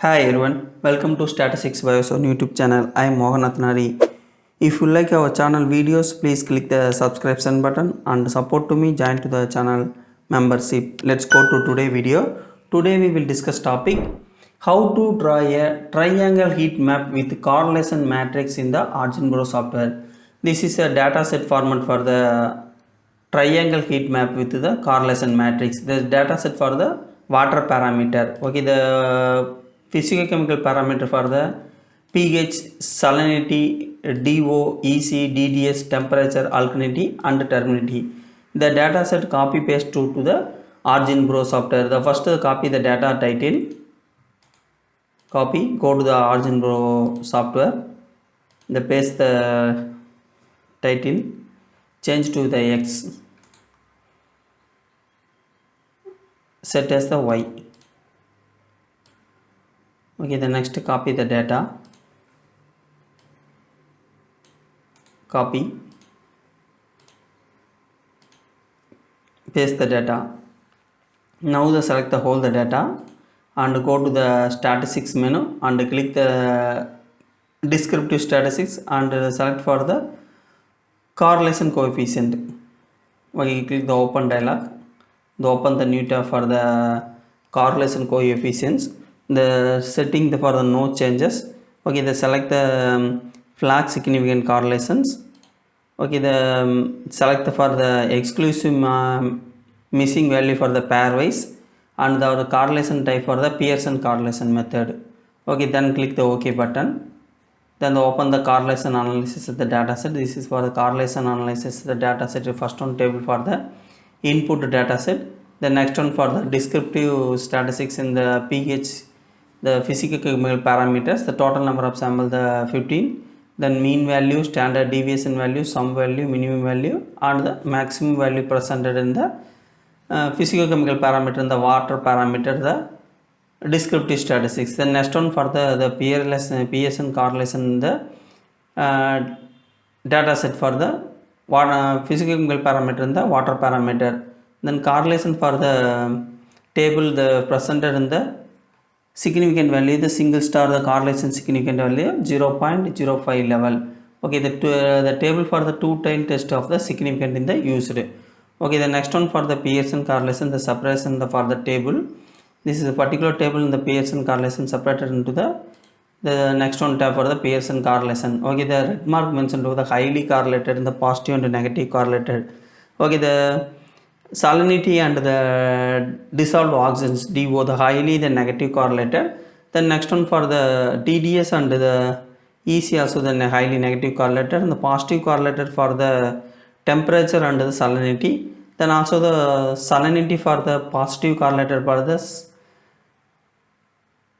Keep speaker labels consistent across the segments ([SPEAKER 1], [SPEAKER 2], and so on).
[SPEAKER 1] Hi everyone, welcome to Statistics Bio7 YouTube channel. I am Mohan Athnari. If you like our channel videos, please click the subscription button and support to me join to the channel membership. Let's go to today video. Today we will discuss topic how to draw a triangle heat map with correlation matrix in the OriginPro software. This is a data set format for the triangle heat map with the correlation matrix. The data set for the water parameter. Okay, the physical chemical parameter for the pH, salinity, DO, EC, DDS, temperature, alkalinity and terminity. The data set copy paste to the OriginPro software. The first copy the data title, copy, go to the OriginPro software, the paste the title, change to the X, set as the Y. Okay, the next copy the data, copy, paste the data. Now the select the whole the data and go to the statistics menu and click the descriptive statistics and select for the correlation coefficient. Okay, click the open dialog. Open the new tab for the correlation coefficients. The setting for the no changes. Okay, the select the flag significant correlations. Okay, the select for the exclusive missing value for the pairwise and the correlation type for the Pearson correlation method. Okay, then click the OK button. Then open the correlation analysis of the dataset. This is for the correlation analysis the dataset. First one table for the input dataset. The next one for the descriptive statistics in the pH, the physical chemical parameters. The total number of sample the 15. Then mean value, standard deviation value, sum value, minimum value, and the maximum value presented in the physical chemical parameter in the water parameter. The descriptive statistics. The next one for the Pearson correlation the data set for the water, physical chemical parameter and the water parameter. Then correlation for the table the presented in the significant value, the single star the correlation significant value 0.05 level. Okay, the table for the two-tailed test of the significant in the used. Okay, the next one for the Pearson correlation the separation for the table. This is a particular table in the Pearson correlation separated into the next one tab for the Pearson correlation. Okay, the red mark mentioned to the highly correlated and the positive and negative correlated. Okay, the salinity and the dissolved oxygens DO, the highly the negative correlated. Then next one for the DDS and the EC also the highly negative correlated, and the positive correlated for the temperature and the salinity. Then also the salinity for the positive correlated for the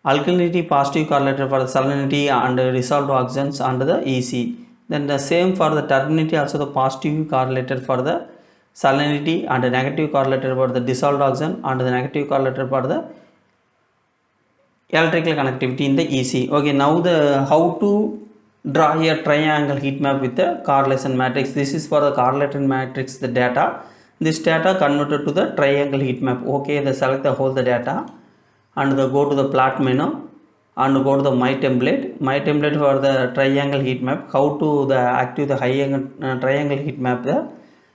[SPEAKER 1] alkalinity positive correlated for the salinity and dissolved oxygens and the EC. Then the same for the turbidity also the positive correlated for the salinity and negative correlated for the dissolved oxygen and the negative correlated for the electrical connectivity in the EC. Okay, now the how to draw a triangle heat map with the correlation matrix. This is for the correlation matrix the data. This data converted to the triangle heat map. Okay, the select the whole the data and the go to the plot menu and go to the my template for the triangle heat map. How to the active the high angle triangle heat map the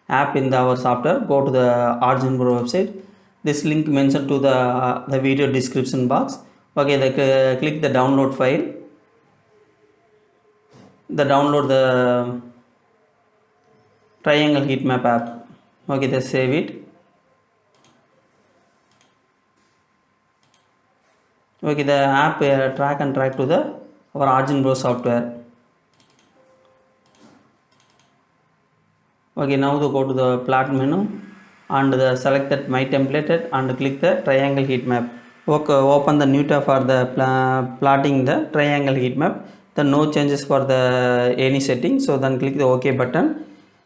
[SPEAKER 1] app in our software. Go to the OriginPro website. This link mentioned to the video description box. Okay, click the download file, the download the triangle heat map app. Okay, then save it. Okay, the app track to the our OriginPro software. Okay, now go to the plot menu and select that my template and click the triangle heat map. Okay, open the new tab for the plotting the triangle heat map. Then no changes for the any setting. So then click the OK button.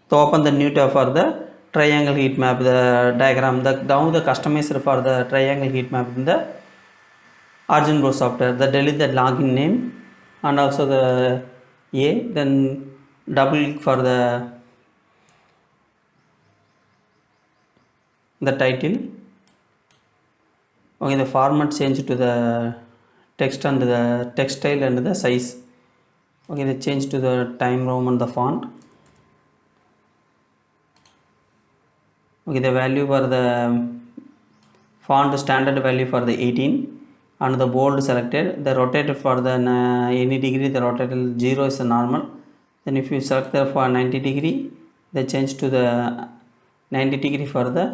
[SPEAKER 1] To open the new tab for the triangle heat map, the diagram. Down the customizer for the triangle heat map in the OriginPro software. The delete the login name and also the then double click for the title. Okay, the format change to the text and the text style and the size. Okay, they change to the time Roman the font. Okay, the value for the font standard value for the 18 and the bold selected. The rotated for the any degree, the rotated 0 is the normal. Then if you select the for 90 degree, they change to the 90 degree for the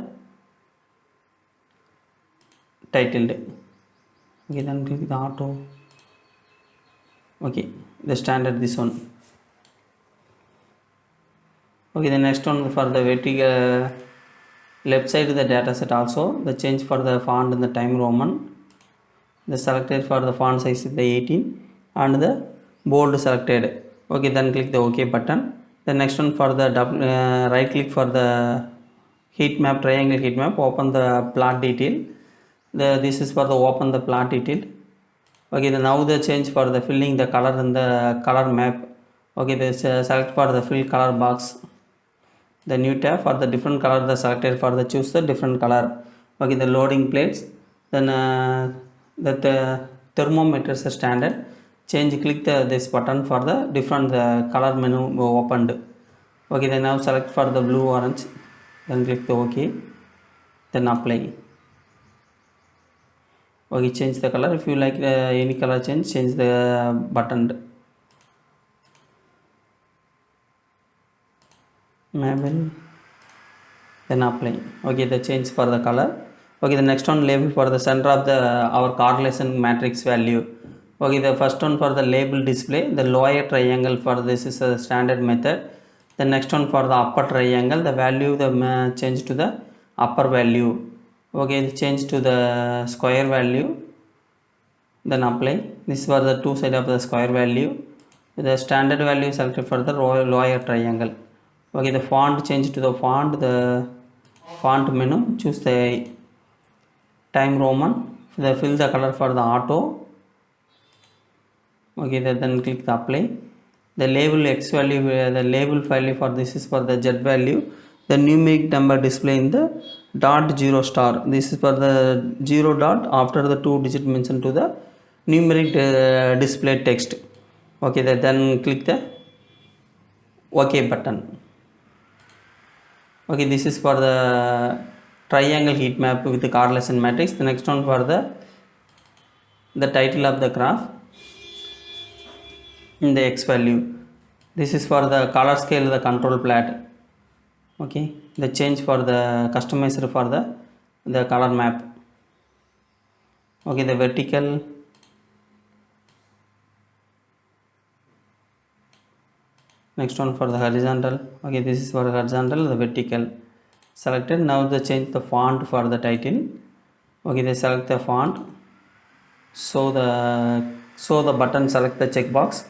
[SPEAKER 1] titled. Okay, then click the auto. Okay, the standard this one. Okay, the next one for the vertical left side of the data set also the change for the font and the time Roman. The selected for the font size is the 18 and the bold selected. Okay, then click the OK button. The next one for the right click for the heat map, triangle heat map, open the plot detail. This is for the open the plot detail. Okay, now the change for the filling the color in the color map. Okay, this select for the fill color box. The new tab for the different color the selected for the choose the different color. Okay, the loading plates. Then the thermometer is standard. Change click this button for the different color menu opened. Okay, then now select for the blue orange, then click the OK, then apply. Okay, change the color. If you like any color change the button. Maybe then apply. Okay, the change for the color. Okay, the next one label for the center of the our correlation matrix value. Okay, the first one for the label display, the lower triangle for this is a standard method. The next one for the upper triangle, the value the change to the upper value. Okay, change to the square value, then apply. This for the two side of the square value. The standard value selected for the lower triangle. Okay, the font change to the font, the font menu, choose the time Roman, fill the color for the auto. Okay, then click the apply. The label X value, the label value for this is for the Z value. The numeric number display in the dot 0 star. This is for the 0 dot after the 2 digit mentioned to the numeric display text. Okay, then click the OK button. Okay, this is for the triangle heat map with the correlation matrix. The next one for the title of the graph in the X value. This is for the color scale the control plot. Okay, the change for the customizer for the color map. Okay, the vertical. Next one for the horizontal. Okay, this is for horizontal, the vertical selected. Now the change the font for the title. Okay, they select the font, show the button, select the checkbox.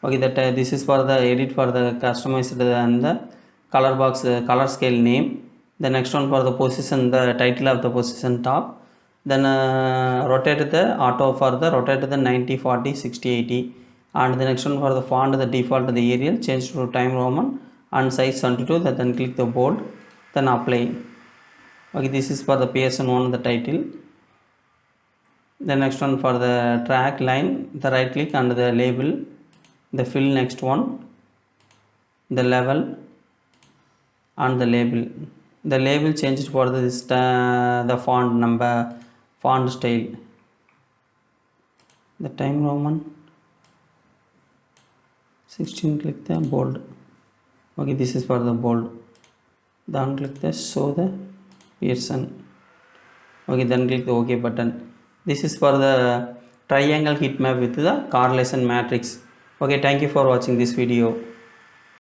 [SPEAKER 1] Okay, that this is for the edit for the customized and the color box color scale name. The next one for the position, the title of the position top. Then rotate the auto for the rotate the 90 40 60 80. And the next one for the font, the default the Arial, change to time Roman and size 22. Then click the bold, then apply. Okay, this is for the Pearson one, the title. The next one for the track line, the right click and the label, the fill next one, the level and the label. The label changed for this the font number, font style, the time Roman 16, click the bold. Okay, this is for the bold. Then click the show the Pearson. Okay, then click the OK button. This is for the triangle heat map with the correlation matrix. Okay, thank you for watching this video.